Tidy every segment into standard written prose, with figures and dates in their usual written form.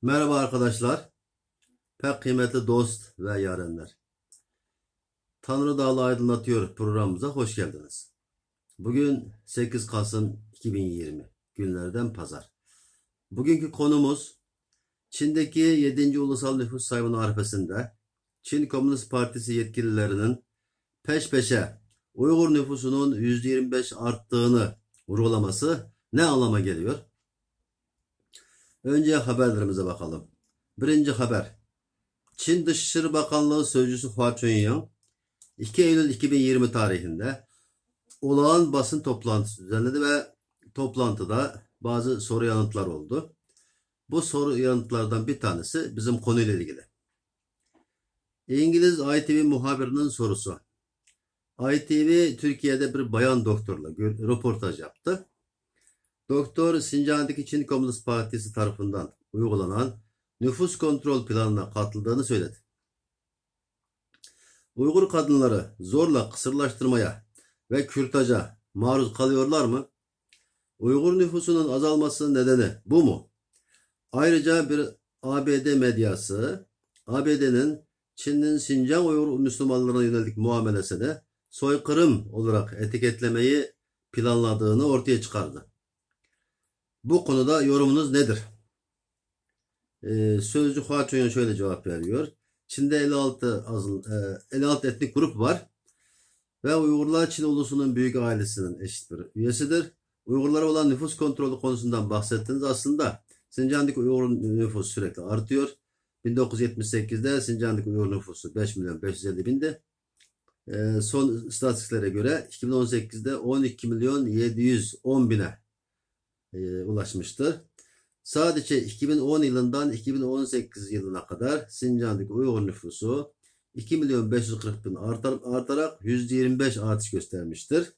Merhaba arkadaşlar, pek kıymetli dost ve yarenler. Tanrı Dağlı Aydınlatıyor programımıza hoş geldiniz. Bugün 8 Kasım 2020, günlerden pazar. Bugünkü konumuz Çin'deki 7. Ulusal Nüfus Sayımı arifesinde Çin Komünist Partisi yetkililerinin peş peşe Uygur nüfusunun %25 arttığını vurgulaması ne anlama geliyor? Önce haberlerimize bakalım. Birinci haber. Çin Dışişleri Bakanlığı Sözcüsü Hua Chunying 2 Eylül 2020 tarihinde olağan basın toplantısı düzenledi ve toplantıda bazı soru yanıtlar oldu. Bu soru yanıtlardan bir tanesi bizim konuyla ilgili. İngiliz ITV muhabirinin sorusu. ITV Türkiye'de bir bayan doktorla röportaj yaptı. Doktor Sincan'daki Çin Komünist Partisi tarafından uygulanan nüfus kontrol planına katıldığını söyledi. Uygur kadınları zorla kısırlaştırmaya ve kürtaja maruz kalıyorlar mı? Uygur nüfusunun azalmasının nedeni bu mu? Ayrıca bir ABD medyası, ABD'nin Çin'in Şincan Uygur Müslümanlarına yönelik muamelesini soykırım olarak etiketlemeyi planladığını ortaya çıkardı. Bu konuda yorumunuz nedir? Sözcü Hua Chunying şöyle cevap veriyor. Çin'de 56 etnik grup var ve Uygurlar Çin ulusunun büyük ailesinin eşit bir üyesidir. Uygurlara olan nüfus kontrolü konusundan bahsettiniz. Aslında Sincan'daki Uygur nüfusu sürekli artıyor. 1978'de Sincan'daki Uygur nüfusu 5 milyon 550 bindi. Son istatistiklere göre 2018'de 12 milyon 710 bine ulaşmıştır. Sadece 2010 yılından 2018 yılına kadar Sincan'daki Uygur nüfusu 2 milyon 540 bin artarak %25 artış göstermiştir.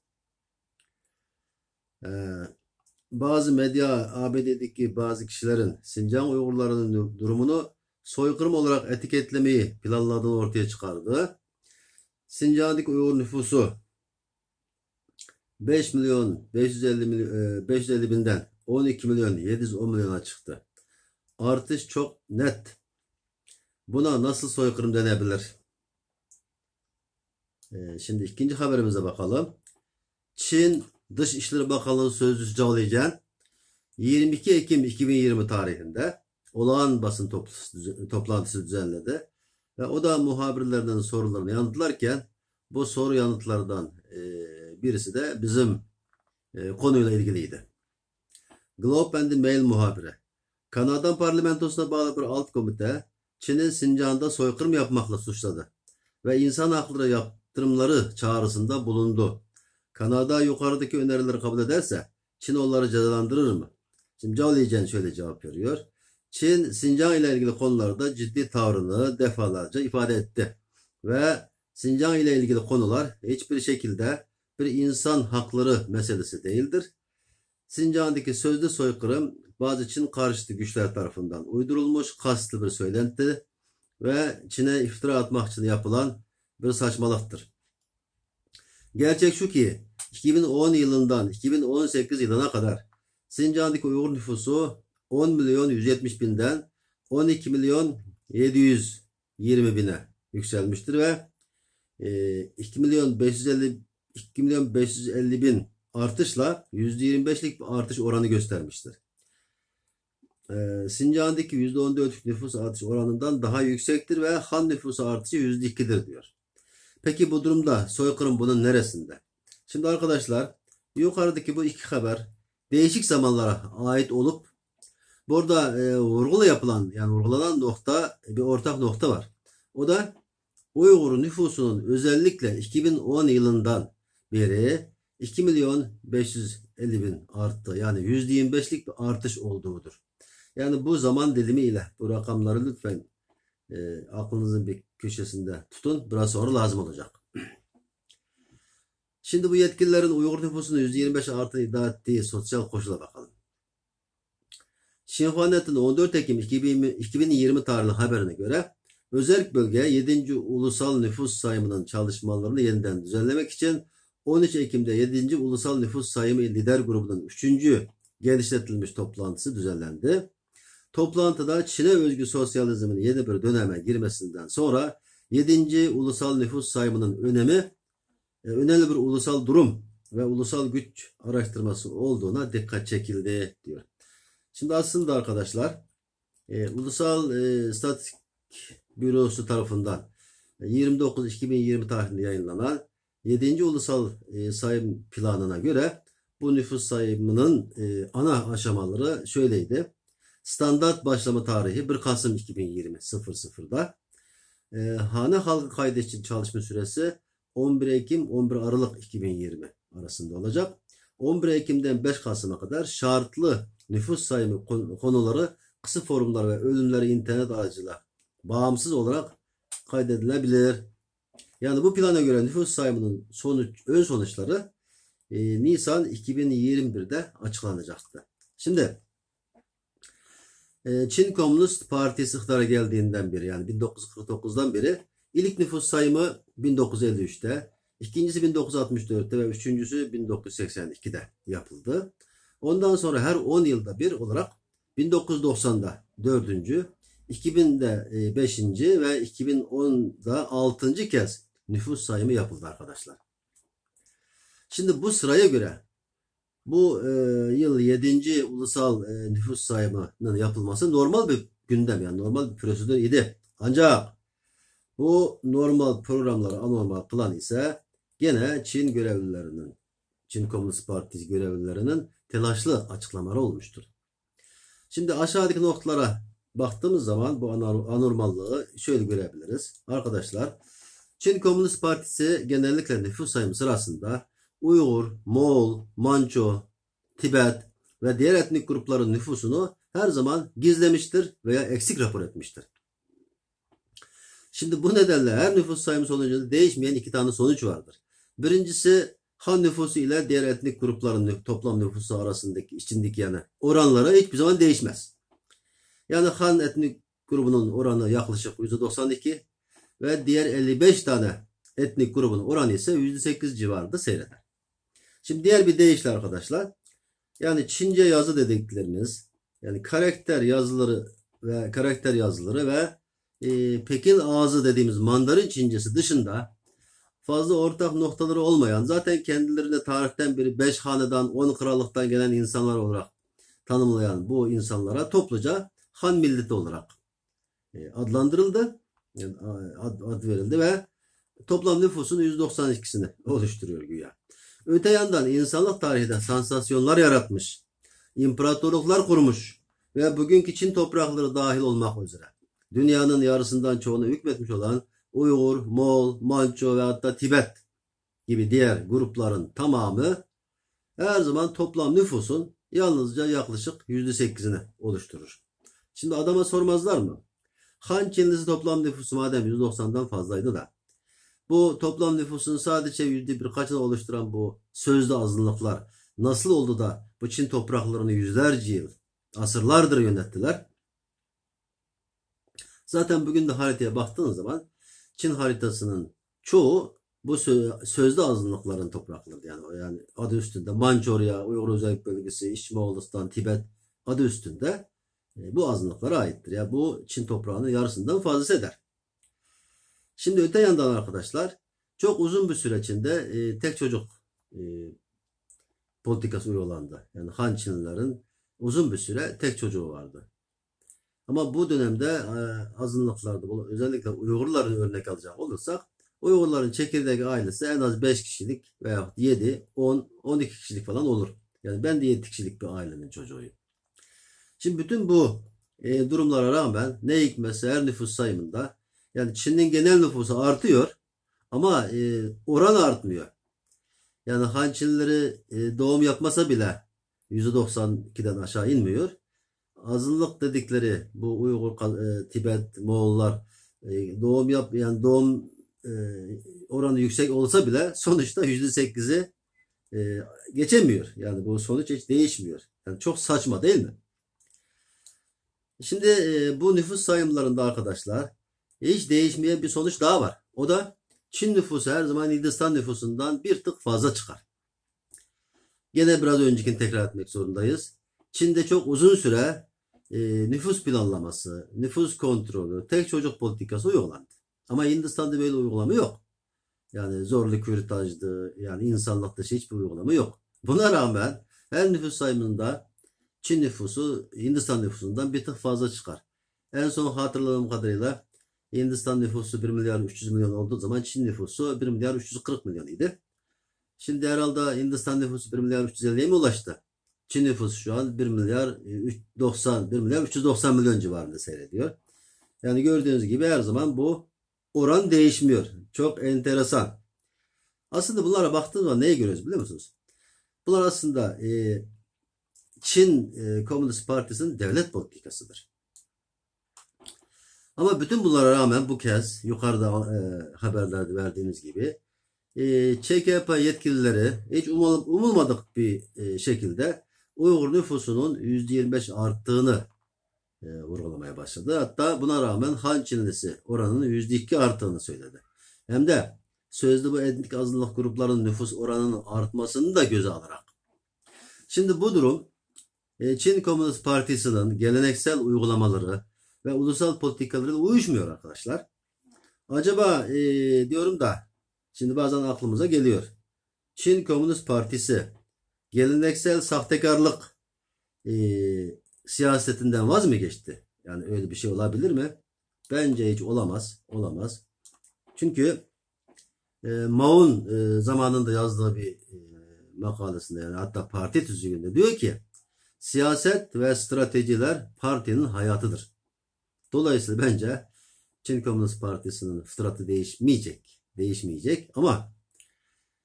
Bazı medya ABD'deki bazı kişilerin Sincan Uygurlarının durumunu soykırım olarak etiketlemeyi planladığını ortaya çıkardı. Sincan'daki Uygur nüfusu 5 milyon 550 binden 12 milyon 710 milyona çıktı. Artış çok net. Buna nasıl soykırım denebilir? Şimdi ikinci haberimize bakalım. Çin Dışişleri Bakanlığı Sözcüsü Zhao Lijian 22 Ekim 2020 tarihinde olağan basın toplantısı düzenledi. Ve o da muhabirlerden sorularını yanıtlarken bu soru yanıtlardan birisi de bizim konuyla ilgiliydi. Globe and Mail muhabiri. Kanada parlamentosuna bağlı bir alt komite Çin'in Sincan'da soykırım yapmakla suçladı ve insan hakları yaptırımları çağrısında bulundu. Kanada yukarıdaki önerileri kabul ederse Çin onları cezalandırır mı? Şimdi Zhao Lijian şöyle cevap veriyor. Çin Sincan ile ilgili konularda ciddi tavrını defalarca ifade etti ve Sincan ile ilgili konular hiçbir şekilde bir insan hakları meselesi değildir. Sincan'daki sözlü soykırım bazı Çin karşıtı güçler tarafından uydurulmuş kastlı bir söylenti ve Çin'e iftira atmak için yapılan bir saçmalıktır. Gerçek şu ki 2010 yılından 2018 yılına kadar Sincan'daki Uygur nüfusu 10 milyon 170 binden 12 milyon 720 bine yükselmiştir ve 2 milyon 550 bin artışla %25'lik bir artış oranı göstermiştir. Sincan'daki %14'lük nüfus artış oranından daha yüksektir ve Han nüfusu artışı %2'dir diyor. Peki bu durumda soykırım bunun neresinde? Şimdi arkadaşlar yukarıdaki bu iki haber değişik zamanlara ait olup burada vurgulanan nokta bir ortak nokta var. O da Uygur nüfusunun özellikle 2010 yılından beri 2 milyon 550 bin arttı. Yani %25'lik bir artış olduğudur. Yani bu zaman dilimi ile bu rakamları lütfen aklınızın bir köşesinde tutun. Biraz sonra lazım olacak. Şimdi bu yetkililerin Uygur nüfusunun %25 arttığını iddia ettiği sosyal koşula bakalım. Xinhua Net'in 14 Ekim 2020 tarihli haberine göre özel bölge 7. Ulusal Nüfus Sayımının çalışmalarını yeniden düzenlemek için 13 Ekim'de 7. Ulusal Nüfus Sayımı Lider Grubu'nun 3. genişletilmiş toplantısı düzenlendi. Toplantıda Çin'e özgü sosyalizmin yeni bir döneme girmesinden sonra 7. ulusal nüfus sayımının önemi önemli bir ulusal durum ve ulusal güç araştırması olduğuna dikkat çekildi diyor. Şimdi aslında arkadaşlar Ulusal İstatistik Bürosu tarafından 29-2020 tarihinde yayınlanan 7. Ulusal Sayım Planı'na göre bu nüfus sayımının ana aşamaları şöyleydi. Standart başlama tarihi 1 Kasım 2020 00'da. Hane halkı kaydı için çalışma süresi 11 Ekim 11 Aralık 2020 arasında olacak. 11 Ekim'den 5 Kasım'a kadar şartlı nüfus sayımı konuları, kısa forumlar ve ölümleri internet aracılığıyla bağımsız olarak kaydedilebilir. Yani bu plana göre nüfus sayımının ön sonuçları Nisan 2021'de açıklanacaktı. Şimdi Çin Komünist Partisi iktidara geldiğinden beri, yani 1949'dan beri ilk nüfus sayımı 1953'te, ikincisi 1964'te ve üçüncüsü 1982'de yapıldı. Ondan sonra her 10 yılda bir olarak 1990'da 4. 2000'de 5. ve 2010'da 6. kez nüfus sayımı yapıldı arkadaşlar. Şimdi bu sıraya göre bu yıl 7. ulusal nüfus sayımının yapılması normal bir gündem, yani normal bir prosedür idi. Ancak bu normal programları anormal kılan ise gene Çin Komünist Partisi görevlilerinin telaşlı açıklamaları olmuştur. Şimdi aşağıdaki noktalara baktığımız zaman bu anormallığı şöyle görebiliriz. Arkadaşlar, Çin Komünist Partisi genellikle nüfus sayımı sırasında Uygur, Moğol, Manço, Tibet ve diğer etnik grupların nüfusunu her zaman gizlemiştir veya eksik rapor etmiştir. Şimdi bu nedenle her nüfus sayımı sonucunda değişmeyen iki tane sonuç vardır. Birincisi, Han nüfusu ile diğer etnik grupların toplam nüfusu arasındaki içindeki yani oranları hiçbir zaman değişmez. Yani Han etnik grubunun oranı yaklaşık %92 ve diğer 55 tane etnik grubun oranı ise %8 civarında seyreder. Şimdi diğer bir deyişle arkadaşlar, yani Çince yazı dediklerimiz, yani karakter yazıları ve Pekin ağzı dediğimiz Mandarin Çincesi dışında fazla ortak noktaları olmayan, zaten kendilerine tarihten beri 5 hanedan 10 krallıktan gelen insanlar olarak tanımlayan bu insanlara topluca Han milleti olarak adlandırıldı, yani ad verildi ve toplam nüfusun %92'sini oluşturuyor güya. Öte yandan insanlık tarihinde sansasyonlar yaratmış, imparatorluklar kurmuş ve bugünkü Çin toprakları dahil olmak üzere dünyanın yarısından çoğunu hükmetmiş olan Uygur, Moğol, Manço ve hatta Tibet gibi diğer grupların tamamı her zaman toplam nüfusun yalnızca yaklaşık %8'ini oluşturur. Şimdi adama sormazlar mı? Han Çinlisi toplam nüfusu madem %90'dan fazlaydı da bu toplam nüfusun sadece %birkaçını oluşturan bu sözlü azınlıklar nasıl oldu da bu Çin topraklarını yüzlerce yıl, asırlardır yönettiler? Zaten bugün de haritaya baktığınız zaman Çin haritasının çoğu bu sözlü azınlıkların toprakları, yani adı üstünde Mançurya, Uygur Özerk Bölgesi, İç Moğolistan, Tibet adı üstünde bu azınlıklara aittir. Yani bu Çin toprağının yarısından fazlası eder. Şimdi öte yandan arkadaşlar, çok uzun bir süre içinde tek çocuk politikası uygulandı. Yani Han Çinlilerin uzun bir süre tek çocuğu vardı. Ama bu dönemde azınlıklarda özellikle Uygurların örnek alacak olursak, Uygurların çekirdek ailesi en az 5 kişilik veya 7, 10, 12 kişilik falan olur. Yani ben de 7 kişilik bir ailenin çocuğuyum. Şimdi bütün bu durumlara rağmen ne hikmetse her nüfus sayımında, yani Çin'in genel nüfusu artıyor ama oran artmıyor. Yani Han Çinlileri doğum yapmasa bile %92'den aşağı inmiyor. Azınlık dedikleri bu Uygur, Tibet, Moğollar doğum oranı yüksek olsa bile sonuçta %8'i geçemiyor. Yani bu sonuç hiç değişmiyor. Yani çok saçma değil mi? Şimdi bu nüfus sayımlarında arkadaşlar hiç değişmeyen bir sonuç daha var. O da Çin nüfusu her zaman Hindistan nüfusundan bir tık fazla çıkar. Gene biraz öncekini tekrar etmek zorundayız. Çin'de çok uzun süre nüfus planlaması, nüfus kontrolü, tek çocuk politikası uygulandı. Ama Hindistan'da böyle uygulama yok. Yani zorlu kürtajdı, yani insanlık dışı hiçbir uygulama yok. Buna rağmen her nüfus sayımında Çin nüfusu Hindistan nüfusundan bir tık fazla çıkar. En son hatırladığım kadarıyla Hindistan nüfusu 1 milyar 300 milyon olduğu zaman Çin nüfusu 1 milyar 340 milyon idi. Şimdi herhalde Hindistan nüfusu 1 milyar 350'ye mi ulaştı? Çin nüfusu şu an 1 milyar 1 milyar 390 milyon civarında seyrediyor. Yani gördüğünüz gibi her zaman bu oran değişmiyor. Çok enteresan. Aslında bunlara baktığımız zaman neyi görüyoruz biliyor musunuz? Bunlar aslında Çin Komünist Partisi'nin devlet politikasıdır. Ama bütün bunlara rağmen bu kez yukarıda haberlerde verdiğimiz gibi ÇKP yetkilileri hiç umulmadık bir şekilde Uygur nüfusunun %25 arttığını vurgulamaya başladı. Hatta buna rağmen Han Çinlisi oranının %2 arttığını söyledi. Hem de sözde bu etnik azınlık gruplarının nüfus oranının artmasını da göze alarak. Şimdi bu durum Çin Komünist Partisi'nin geleneksel uygulamaları ve ulusal politikalarıyla uyuşmuyor arkadaşlar. Acaba diyorum da şimdi bazen aklımıza geliyor. Çin Komünist Partisi geleneksel sahtekarlık siyasetinden vaz mı geçti? Yani öyle bir şey olabilir mi? Bence hiç olamaz. Olamaz. Çünkü Mao'nun zamanında yazdığı bir makalesinde yani hatta parti tüzüğünde diyor ki siyaset ve stratejiler partinin hayatıdır. Dolayısıyla bence Çin Komünist Partisi'nin fıtratı değişmeyecek ama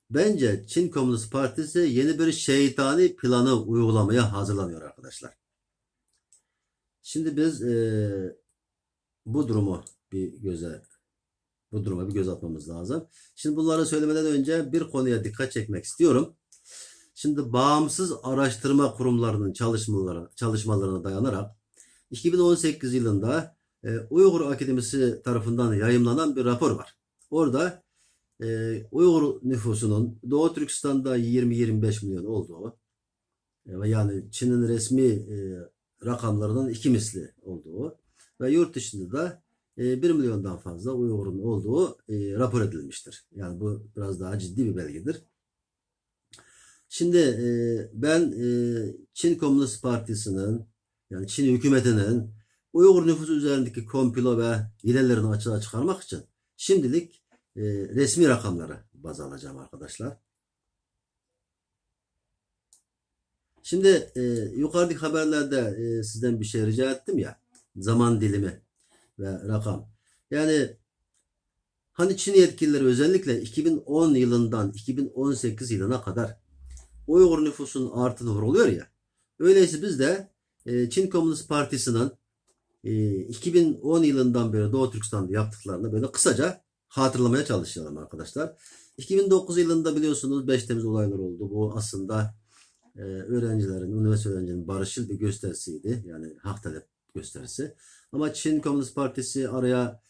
bence Çin Komünist Partisi yeni bir şeytani planı uygulamaya hazırlanıyor arkadaşlar. Şimdi biz bu duruma bir göz atmamız lazım. Şimdi bunları söylemeden önce bir konuya dikkat çekmek istiyorum. Şimdi bağımsız araştırma kurumlarının çalışmalarına dayanarak 2018 yılında Uygur Akademisi tarafından yayımlanan bir rapor var. Orada Uygur nüfusunun Doğu Türkistan'da 20-25 milyon olduğu yani Çin'in resmi rakamlarının 2 misli olduğu ve yurt dışında da 1 milyondan fazla Uygur'un olduğu rapor edilmiştir. Yani bu biraz daha ciddi bir belgedir. Şimdi ben Çin Komünist Partisi'nin yani Çin hükümetinin Uygur nüfusu üzerindeki komplo ve hilelerini açığa çıkarmak için şimdilik resmi rakamları baz alacağım arkadaşlar. Şimdi yukarıdaki haberlerde sizden bir şey rica ettim ya. Zaman dilimi ve rakam. Yani hani Çin yetkilileri özellikle 2010 yılından 2018 yılına kadar Uygur nüfusunun arttığını vurguluyor ya. Öyleyse biz de Çin Komünist Partisi'nin 2010 yılından beri Doğu Türkistan'da yaptıklarını böyle kısaca hatırlamaya çalışalım arkadaşlar. 2009 yılında biliyorsunuz 5 Temmuz olayları oldu. Bu aslında üniversite öğrencilerin barışçıl bir gösterisiydi. Yani hak talep gösterisi. Ama Çin Komünist Partisi araya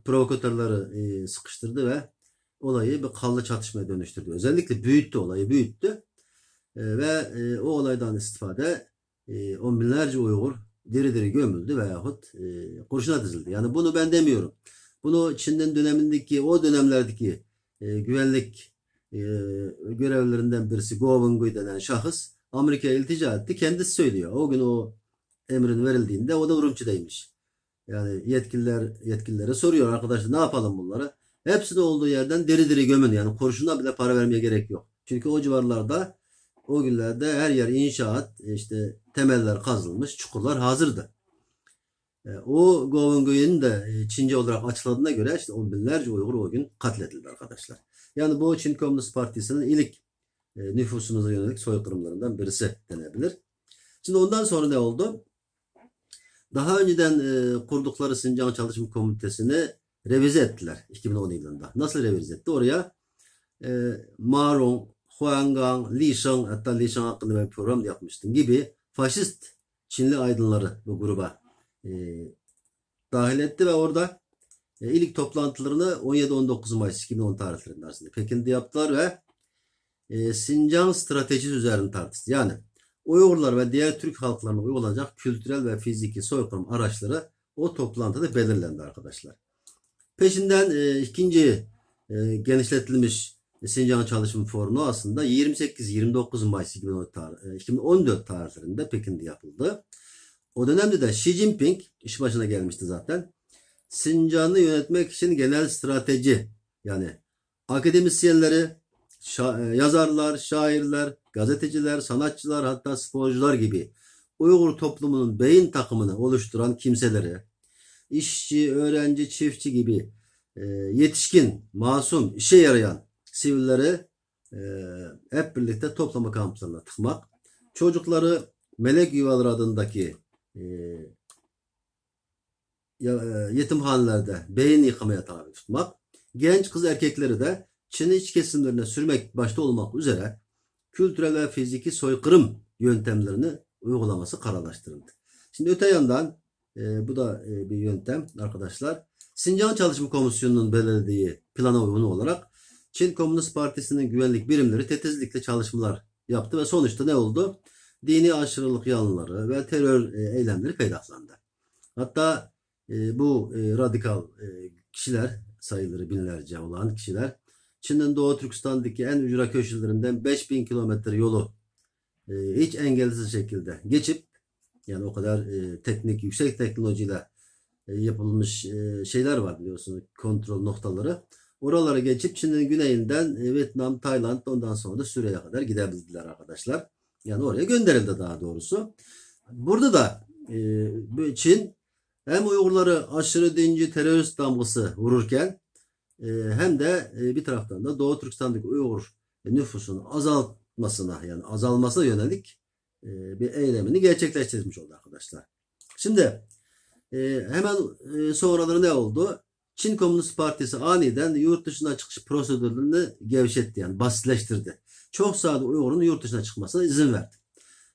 provokatörleri sıkıştırdı ve olayı bir kanlı çatışmaya dönüştürdü. Özellikle olayı büyüttü. Ve o olaydan istifade on binlerce Uygur diri diri gömüldü veyahut kurşuna dizildi. Yani bunu ben demiyorum. Bunu Çin'in o dönemlerdeki güvenlik görevlilerinden birisi Go Wengui denen şahıs Amerika'ya iltica etti. Kendisi söylüyor. O gün o emrin verildiğinde o da Urumçi'deymiş. Yani yetkililere soruyor arkadaşlar ne yapalım bunları? Hepsi de olduğu yerden diri diri gömün. Yani kurşuna bile para vermeye gerek yok. Çünkü o civarlarda o günlerde her yer inşaat, işte temeller kazılmış, çukurlar hazırdı. O Go Wengui'nin de Çince olarak açıkladığına göre işte on binlerce Uygur o gün katledildi arkadaşlar. Yani bu Çin Komünist Partisi'nin ilk nüfusumuza yönelik soykırımlarından birisi denebilir. Şimdi ondan sonra ne oldu? Daha önceden kurdukları Sincan Çalışma Komitesi'ni revize ettiler 2010 yılında. Nasıl revize etti? Oraya Ma Rong, Huang Gang, Li Sheng, hatta Li Sheng hakkında bir program yapmıştım gibi faşist Çinli aydınları bu gruba dahil etti ve orada ilk toplantılarını 17-19 Mayıs 2010 tarihlerinde arasında Pekin'de yaptılar ve Sincan stratejisi üzerine tartıştı. Yani Uygurlar ve diğer Türk halklarına uygulanacak kültürel ve fiziki soykırım araçları o toplantıda belirlendi arkadaşlar. Peşinden ikinci genişletilmiş Sincan Çalışma Forumu aslında 28-29 Mayıs 2014 tarihlerinde Pekin'de yapıldı. O dönemde de Xi Jinping iş başına gelmişti zaten. Sincan'ı yönetmek için genel strateji, yani akademisyenleri, yazarlar, şairler, gazeteciler, sanatçılar, hatta sporcular gibi Uygur toplumunun beyin takımını oluşturan kimseleri, işçi, öğrenci, çiftçi gibi yetişkin, masum, işe yarayan sivilleri hep birlikte toplama kamplarına tıkmak, çocukları melek yuvaları adındaki yetimhanelerde beyin yıkamaya tabi tutmak, genç kız erkekleri de Çin'in iç kesimlerine sürmek başta olmak üzere kültürel ve fiziki soykırım yöntemlerini uygulaması kararlaştırıldı. Şimdi öte yandan bu da bir yöntem arkadaşlar. Sincan Çalışma Komisyonu'nun belirlediği plana uygun olarak Çin Komünist Partisi'nin güvenlik birimleri titizlikle çalışmalar yaptı ve sonuçta ne oldu? Dini aşırılık yanlıları ve terör eylemleri peydahlandı. Hatta bu radikal kişiler, sayıları binlerce olan kişiler, Çin'in Doğu Türkistan'daki en ücra köşelerinden 5000 kilometre yolu hiç engelsiz şekilde geçip, yani o kadar teknik, yüksek teknolojiyle yapılmış şeyler var biliyorsunuz, kontrol noktaları. Oralara geçip Çin'in güneyinden Vietnam, Tayland, ondan sonra da Suriye'ye kadar gidebildiler arkadaşlar. Yani oraya gönderildi daha doğrusu. Burada da Çin hem Uygurları aşırı dinci terörist damgası vururken hem de bir taraftan da Doğu Türkistan'daki Uygur nüfusun azalmasına, yani azalmasına yönelik bir eylemini gerçekleştirmiş oldu arkadaşlar. Şimdi hemen sonraları ne oldu? Çin Komünist Partisi aniden yurt dışına çıkış prosedürlerini gevşetti, yani basitleştirdi. Çok sayıda Uygur'un yurt dışına çıkmasına izin verdi.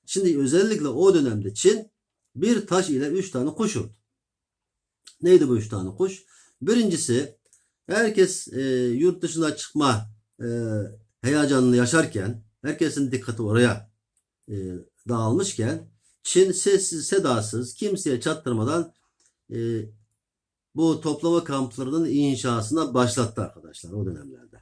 Şimdi özellikle o dönemde Çin bir taş ile 3 tane kuş vurdu. Neydi bu 3 tane kuş? Birincisi, herkes yurt dışına çıkma heyecanını yaşarken, herkesin dikkati oraya dağılmışken, Çin sessiz sedasız, kimseye çattırmadan bu toplama kamplarının inşasına başlattı arkadaşlar o dönemlerde.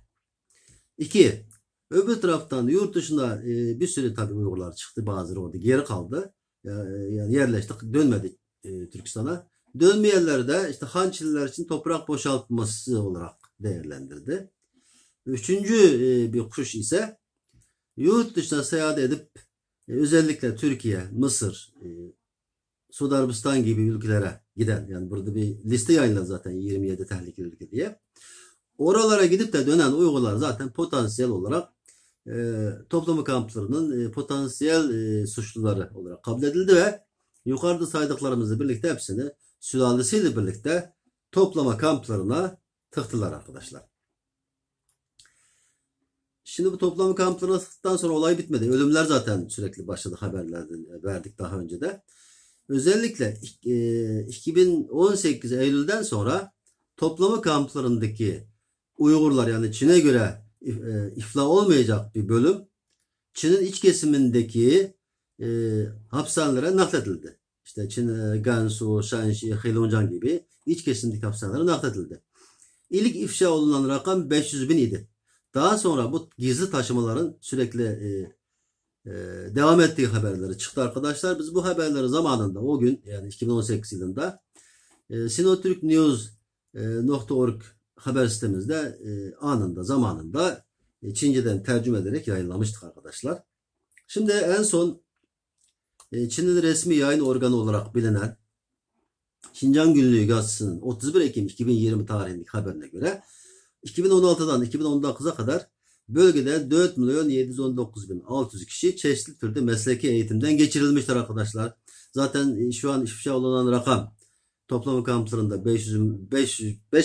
2. Öbür taraftan yurt dışında bir sürü tabii Uygurlar çıktı, bazıları orada geri kaldı. Yani yerleşti, dönmedi Türkistan'a. Dönmeyenler de işte Hançililer için toprak boşaltması olarak değerlendirdi. Üçüncü bir kuş ise yurt dışına seyahat edip özellikle Türkiye, Mısır, Suudi Arabistan gibi ülkelere giden, yani burada bir liste yayınladı zaten 27 tehlikeli ülke diye. Oralara gidip de dönen Uygurlar zaten potansiyel olarak toplama kamplarının potansiyel suçluları olarak kabul edildi ve yukarıda saydıklarımızla birlikte hepsini sülalesiyle birlikte toplama kamplarına tıktılar arkadaşlar. Şimdi bu toplama kamplarına tıktıktan sonra olay bitmedi. Ölümler zaten sürekli başladı, haberlerde verdik daha önce de. Özellikle 2018 Eylül'den sonra toplama kamplarındaki Uygurlar, yani Çin'e göre iflah olmayacak bir bölüm Çin'in iç kesimindeki hapishanelere nakledildi. İşte Çin, Gansu, Shanxi, Heilongjiang gibi iç kesimdeki hapishanelere nakledildi. İlk ifşa olunan rakam 500 bin idi. Daha sonra bu gizli taşımaların sürekli devam ettiği haberleri çıktı arkadaşlar. Biz bu haberleri zamanında, o gün yani 2018 yılında sinoturknews.org haber sitemizde anında, zamanında Çince'den tercüme ederek yayınlamıştık arkadaşlar. Şimdi en son Çin'in resmi yayın organı olarak bilinen Şincan Günlüğü gazetesinin 31 Ekim 2020 tarihindeki haberine göre 2016'dan 2019'a kadar bölgede 4.719.600 kişi çeşitli türde mesleki eğitimden geçirilmiştir arkadaşlar. Zaten şu an ifşa olunan rakam toplama kamplarında 5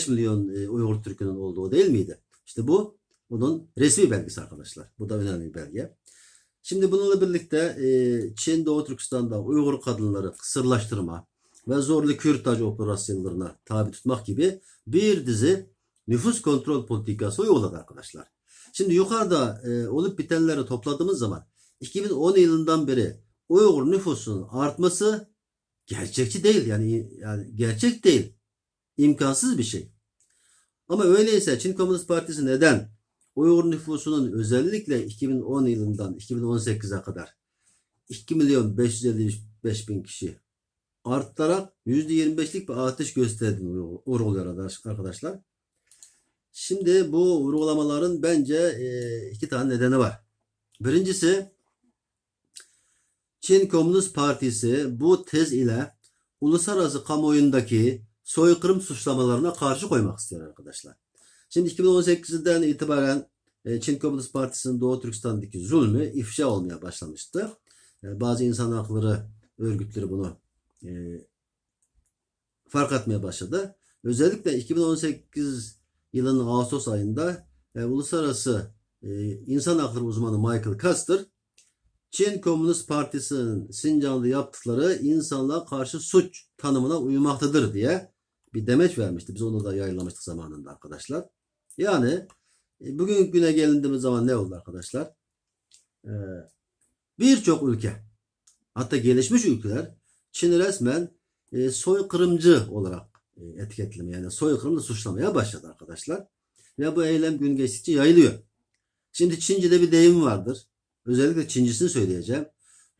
milyon Uygur Türk'ünün olduğu değil miydi? İşte bu bunun resmi belgesi arkadaşlar. Bu da önemli bir belge. Şimdi bununla birlikte Çin Doğu Türkistan'da Uygur kadınları kısırlaştırma ve zorlu kürtaj operasyonlarına tabi tutmak gibi bir dizi nüfus kontrol politikası uyguladı arkadaşlar. Şimdi yukarıda olup bitenleri topladığımız zaman 2010 yılından beri Uygur nüfusunun artması gerçekçi değil. Yani gerçek değil. İmkansız bir şey. Ama öyleyse Çin Komünist Partisi neden Uygur nüfusunun özellikle 2010 yılından 2018'e kadar 2.555.000 kişi artarak %25'lik bir artış gösterdiğini uyguluyor arkadaşlar. Şimdi bu uygulamaların bence iki tane nedeni var. Birincisi, Çin Komünist Partisi bu tez ile uluslararası kamuoyundaki soykırım suçlamalarına karşı koymak istiyor arkadaşlar. Şimdi 2018'den itibaren Çin Komünist Partisi'nin Doğu Türkistan'daki zulmü ifşa olmaya başlamıştı. Bazı insan hakları örgütleri bunu fark etmeye başladı. Özellikle 2018 yılının Ağustos ayında uluslararası insan hakları uzmanı Michael Custer, Çin Komünist Partisi'nin Sincan'da yaptıkları insanlığa karşı suç tanımına uymaktadır diye bir demeç vermişti. Biz onu da yayınlamıştık zamanında arkadaşlar. Yani bugün güne gelindiğimiz zaman ne oldu arkadaşlar? Birçok ülke, hatta gelişmiş ülkeler Çin'i resmen soykırımcı olarak etiketlemeye, yani soykırımla suçlamaya başladı arkadaşlar. Ve bu eylem gün geçtikçe yayılıyor. Şimdi Çince'de bir deyim vardır. Özellikle Çincisini söyleyeceğim.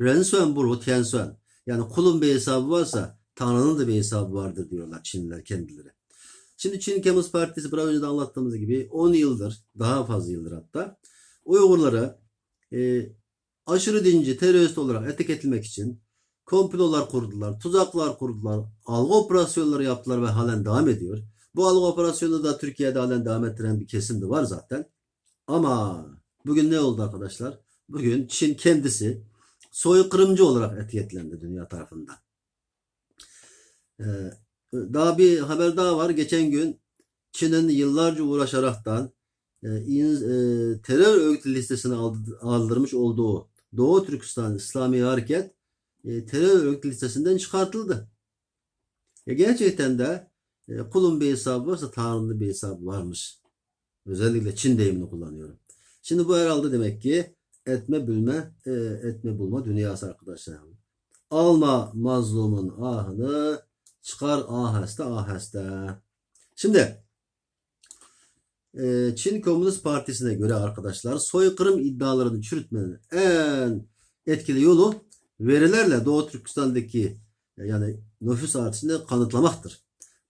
Ren suen bu ru tian suen. Yani kulun bir hesabı varsa Tanrı'nın da bir hesabı vardır diyorlar Çinliler kendileri. Şimdi Çin Komünist Partisi biraz önce de anlattığımız gibi 10 yıldır, daha fazla yıldır hatta, Uygurları aşırı dinci, terörist olarak etiketlemek için komplolar kurdular, tuzaklar kurdular, algı operasyonları yaptılar ve halen devam ediyor. Bu algı operasyonu da Türkiye'de halen devam ettiren bir kesim de var zaten. Ama bugün ne oldu arkadaşlar? Bugün Çin kendisi soykırımcı olarak etiketlendi dünya tarafından. Daha bir haber daha var. Geçen gün Çin'in yıllarca uğraşaraktan terör örgütü listesine aldırmış olduğu Doğu Türkistan İslami Hareket terör örgütü listesinden çıkartıldı. Gerçekten de kulun bir hesabı varsa Tanrı'nın bir hesabı varmış. Özellikle Çin deyimini kullanıyorum. Şimdi bu herhalde demek ki etme bulma dünyası arkadaşlar. Alma mazlumun ahını, çıkar aheste aheste. Şimdi Çin Komünist Partisi'ne göre arkadaşlar soykırım iddialarını çürütmenin en etkili yolu verilerle Doğu Türkistan'daki yani nüfus artışını kanıtlamaktır.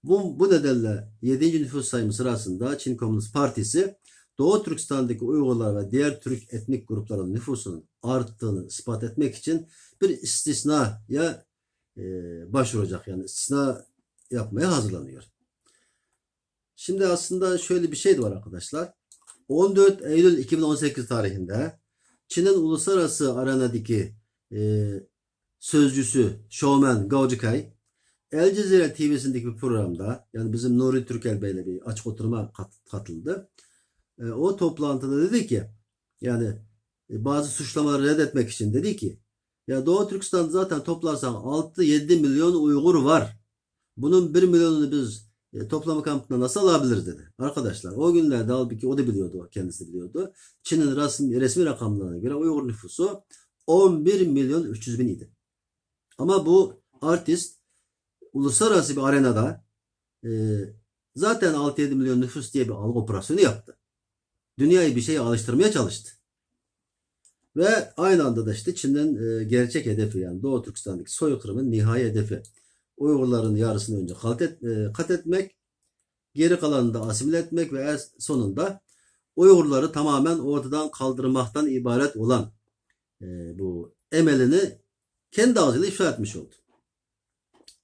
Bu nedenle 7. nüfus sayımı sırasında Çin Komünist Partisi Doğu Türkistan'daki Uygurlar ve diğer Türk etnik grupların nüfusunun arttığını ispat etmek için bir istisnaya başvuracak. Yani istisna yapmaya hazırlanıyor. Şimdi aslında şöyle bir şey de var arkadaşlar. 14 Eylül 2018 tarihinde Çin'in uluslararası arenadaki sözcüsü Showman Gao Zhikai El Cezire TV'sindeki bir programda, yani bizim Nuri Türkel Bey'le bir açık oturuma katıldı. O toplantıda dedi ki, yani bazı suçlamaları reddetmek için dedi ki, ya Doğu Türkistan zaten toplarsan 6-7 milyon Uygur var. Bunun 1 milyonunu biz toplama kampına nasıl alabiliriz dedi. Arkadaşlar o günlerde halbuki o da biliyordu, kendisi biliyordu. Çin'in resmi rakamlarına göre Uygur nüfusu 11 milyon 300 bin idi. Ama bu artist uluslararası bir arenada zaten 6-7 milyon nüfus diye bir algı operasyonu yaptı. Dünyayı bir şeye alıştırmaya çalıştı. Ve aynı anda da işte Çin'in gerçek hedefi, yani Doğu Türkistan'daki soykırımın nihai hedefi Uygurların yarısını önce kat etmek, geri kalanını da asimile etmek ve sonunda Uygurları tamamen ortadan kaldırmaktan ibaret olan bu emelini kendi ağzıyla ifşa etmiş oldu.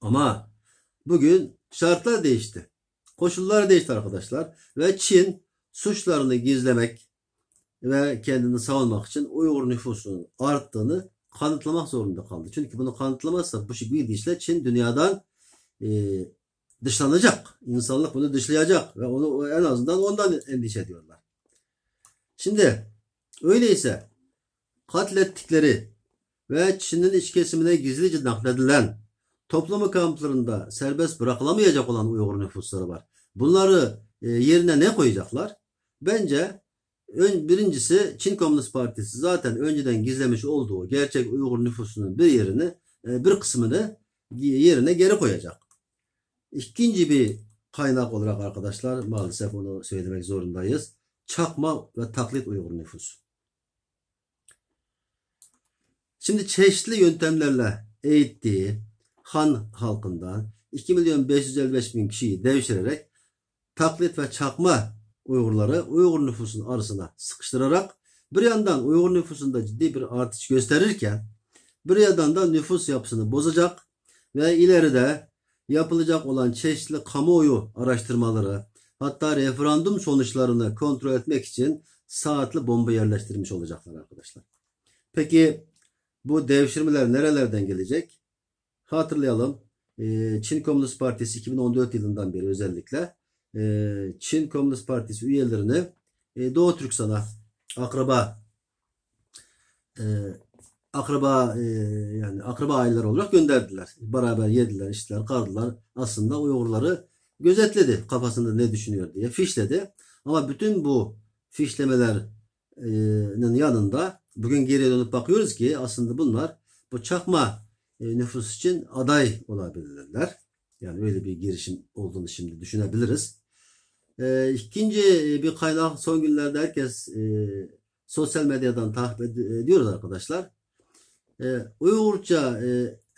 Ama bugün şartlar değişti. Koşullar değişti arkadaşlar. Ve Çin suçlarını gizlemek ve kendini savunmak için Uygur nüfusunun arttığını kanıtlamak zorunda kaldı. Çünkü bunu kanıtlamazsa bu gidişle Çin dünyadan dışlanacak. İnsanlık bunu dışlayacak ve onu en azından ondan endişe ediyorlar. Şimdi öyleyse katlettikleri ve Çin'in iç kesimine gizlice nakledilen toplama kamplarında serbest bırakılamayacak olan Uygur nüfusları var. Bunları yerine ne koyacaklar? Bence Birincisi, Çin Komünist Partisi zaten önceden gizlemiş olduğu gerçek Uygur nüfusunun bir kısmını yerine geri koyacak. İkinci bir kaynak olarak arkadaşlar, maalesef onu söylemek zorundayız. Çakma ve taklit Uygur nüfusu. Şimdi çeşitli yöntemlerle eğittiği Han halkından 2.555.000 kişiyi devşirerek taklit ve çakma Uygurları Uygur nüfusunun arasına sıkıştırarak bir yandan Uygur nüfusunda ciddi bir artış gösterirken bir yandan da nüfus yapısını bozacak ve ileride yapılacak olan çeşitli kamuoyu araştırmaları, hatta referandum sonuçlarını kontrol etmek için saatli bomba yerleştirmiş olacaklar arkadaşlar. Peki bu devşirmeler nerelerden gelecek? Hatırlayalım. Çin Komünist Partisi 2014 yılından beri özellikle Çin Komünist Partisi üyelerini Doğu Türkistan'a akraba aileler olarak gönderdiler. Beraber yediler, içtiler, kaldılar. Aslında Uygurları gözetledi, kafasında ne düşünüyor diye fişledi. Ama bütün bu fişlemelerin yanında bugün geriye dönüp bakıyoruz ki aslında bunlar bu çakma nüfus için aday olabilirler. Yani öyle bir girişim olduğunu şimdi düşünebiliriz. İkinci bir kaynak, son günlerde herkes sosyal medyadan takip ediyoruz arkadaşlar. Uygurca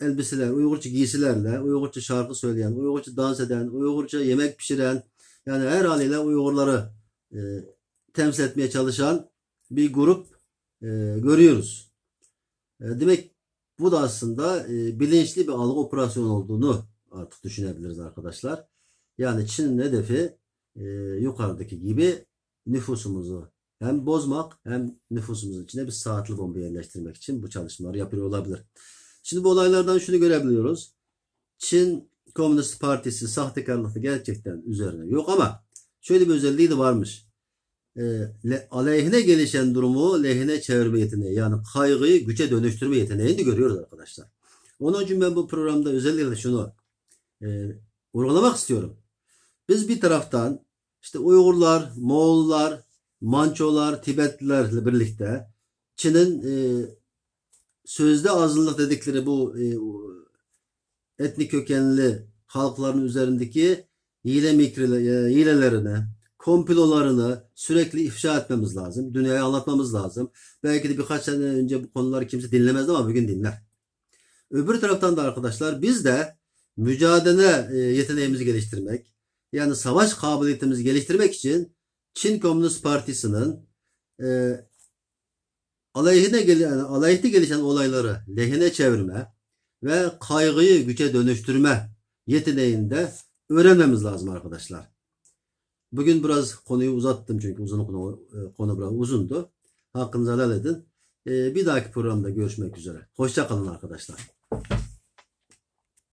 elbiseler, Uygurca giysilerle, Uygurca şarkı söyleyen, Uygurca dans eden, Uygurca yemek pişiren, yani her haliyle Uygurları temsil etmeye çalışan bir grup görüyoruz. Demek bu da aslında bilinçli bir algı operasyonu olduğunu artık düşünebiliriz arkadaşlar. Yani Çin'in hedefi yukarıdaki gibi nüfusumuzu hem bozmak hem nüfusumuzun içine bir saatli bomba yerleştirmek için bu çalışmaları yapıyor olabilir. Şimdi bu olaylardan şunu görebiliyoruz. Çin Komünist Partisi sahtekarlıkta gerçekten üzerine yok ama şöyle bir özelliği de varmış. Aleyhine gelişen durumu lehine çevirme yeteneği, yani kaygıyı güce dönüştürme yeteneğini de görüyoruz arkadaşlar. Onun için ben bu programda özellikle şunu vurgulamak istiyorum. Biz bir taraftan işte Uygurlar, Moğollar, Mançolar, Tibetlilerle birlikte Çin'in sözde azınlık dedikleri bu etnik kökenli halkların üzerindeki hilelerini, komplolarını sürekli ifşa etmemiz lazım. Dünyaya anlatmamız lazım. Belki de birkaç sene önce bu konuları kimse dinlemezdi ama bugün dinler. Öbür taraftan da arkadaşlar biz de mücadele yeteneğimizi geliştirmek, yani savaş kabiliyetimizi geliştirmek için Çin Komünist Partisi'nin aleyhte gelişen olayları lehine çevirme ve kaygıyı güce dönüştürme yeteneğini de öğrenmemiz lazım arkadaşlar. Bugün biraz konuyu uzattım çünkü konu biraz uzundu. Hakkınızı helal edin. Bir dahaki programda görüşmek üzere. Hoşça kalın arkadaşlar.